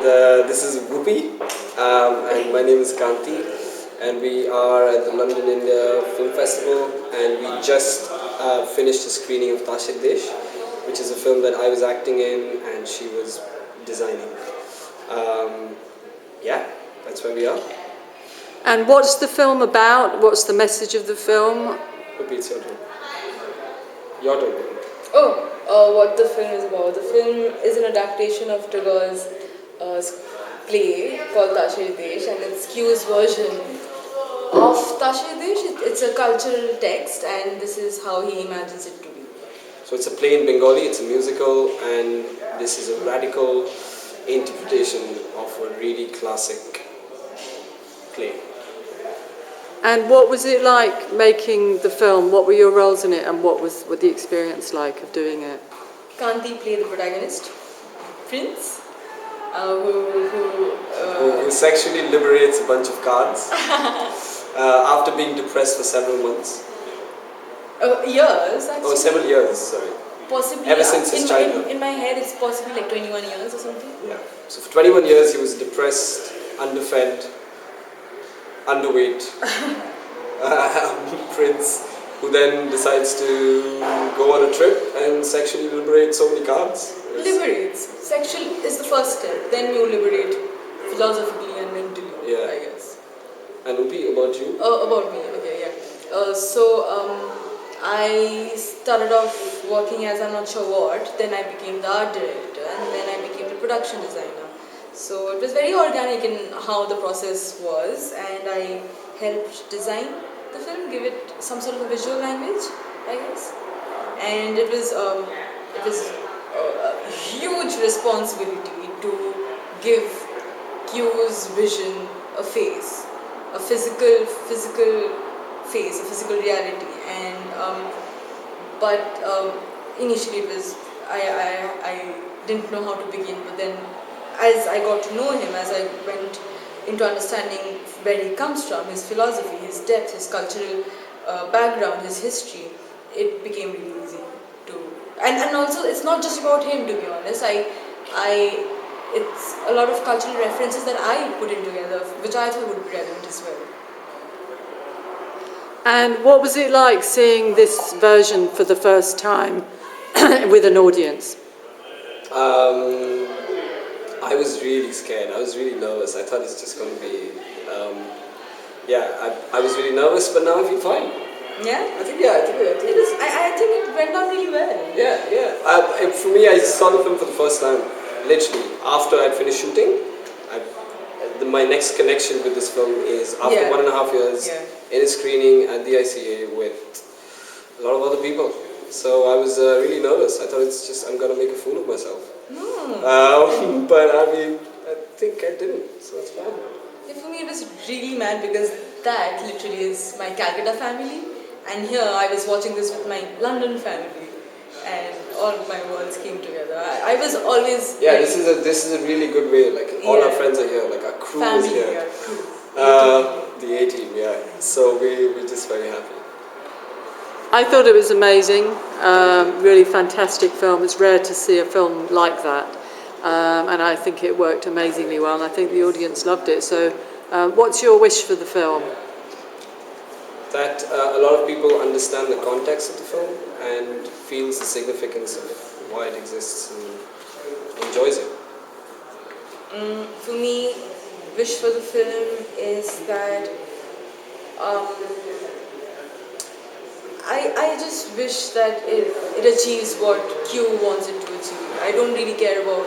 This is Whoopi, and my name is Kanti, and we are at the London India Film Festival, and we just finished a screening of Tasher Desh, which is a film that I was acting in and she was designing. Yeah, that's where we are. And what's the film about? What's the message of the film? Whoopi, it's your turn. Your turn. What the film is about. The film is an adaptation of Tagore's play called Tasher Desh, and it's Q's version of Tasher Desh. It's a cultural text, and this is how he imagines it to be. So it's a play in Bengali, it's a musical, and this is a radical interpretation of a really classic play. And what was it like making the film? What were your roles in it, and what was the experience like of doing it? Kanti played the protagonist, Prince, who sexually liberates a bunch of cards after being depressed for several months. Years, actually. Oh, several years, sorry. Possibly. Ever since his childhood. In my head, it's possibly like 21 years or something. Yeah. So for 21 years, he was depressed, underfed, underweight Prince, who then decides to go on a trip and sexually liberate so many cards. Liberates. Sexual is the first step, then you liberate philosophically and mentally, yeah. I guess. And Upi, about you? About me, okay, yeah. I started off working as I'm not sure what, then I became the art director, and then I became the production designer. So it was very organic in how the process was, and I helped design the film, give it some sort of a visual language, I guess. And it was a huge responsibility to give Q's vision a face, a physical face, a physical reality. And initially it was I didn't know how to begin, but then as I got to know him, as I went into understanding where he comes from, his philosophy, his depth, his cultural background, his history, it became really easy to. And also, it's not just about him, to be honest. It's a lot of cultural references that I put in together, which I thought would be relevant as well. And what was it like seeing this version for the first time with an audience? I was really scared. I was really nervous. I thought it's just going to be, I was really nervous, but now I feel fine. Yeah? I think it went down really well. Yeah. For me, I saw the film for the first time, literally, after I'd finished shooting. My next connection with this film is after 1.5 years in a screening at the ICA with a lot of other people. So I was really nervous. I thought I'm going to make a fool of myself. But I mean, I think I didn't, so it's fine. Yeah, for me it was really mad because that literally is my Calcutta family, and here I was watching this with my London family, and all of my worlds came together. I was always this is a really good way. Like all our friends are here, like our crew family, is here. Crew. The A-team, yeah. So we're just very happy. I thought it was amazing, really fantastic film. It's rare to see a film like that, and I think it worked amazingly well, and I think the audience loved it. So what's your wish for the film? That a lot of people understand the context of the film and feels the significance of why it exists and enjoys it. For me, wish for the film is that I just wish that it achieves what Q wants it to achieve. I don't really care about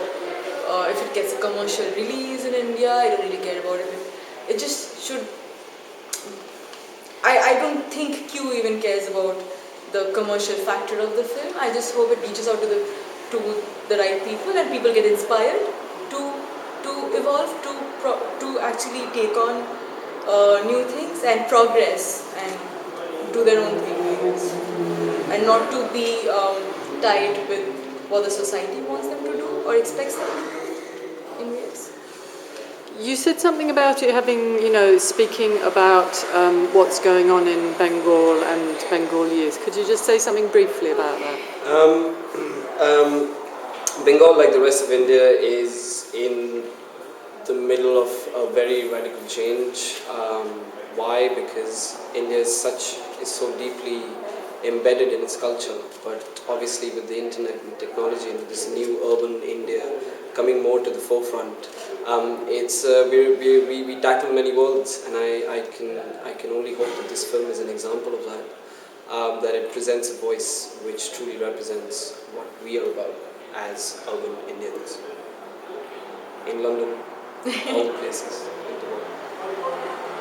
if it gets a commercial release in India. I don't really care about it just should. I don't think Q even cares about the commercial factor of the film. I just hope it reaches out to the right people, and people get inspired to evolve, to actually take on new things and progress and do their own thing, I guess. And not to be tied with what the society wants them to do or expects them in ways. You said something about it having, speaking about what's going on in Bengal and Bengal youth. Could you just say something briefly about that? Bengal, like the rest of India, is in middle of a very radical change. Why? Because India is so deeply embedded in its culture, but obviously with the internet and technology and this new urban India coming more to the forefront, we tackle many worlds, and I can only hope that this film is an example of that. That it presents a voice which truly represents what we are about as urban Indians in London, all the places in the world.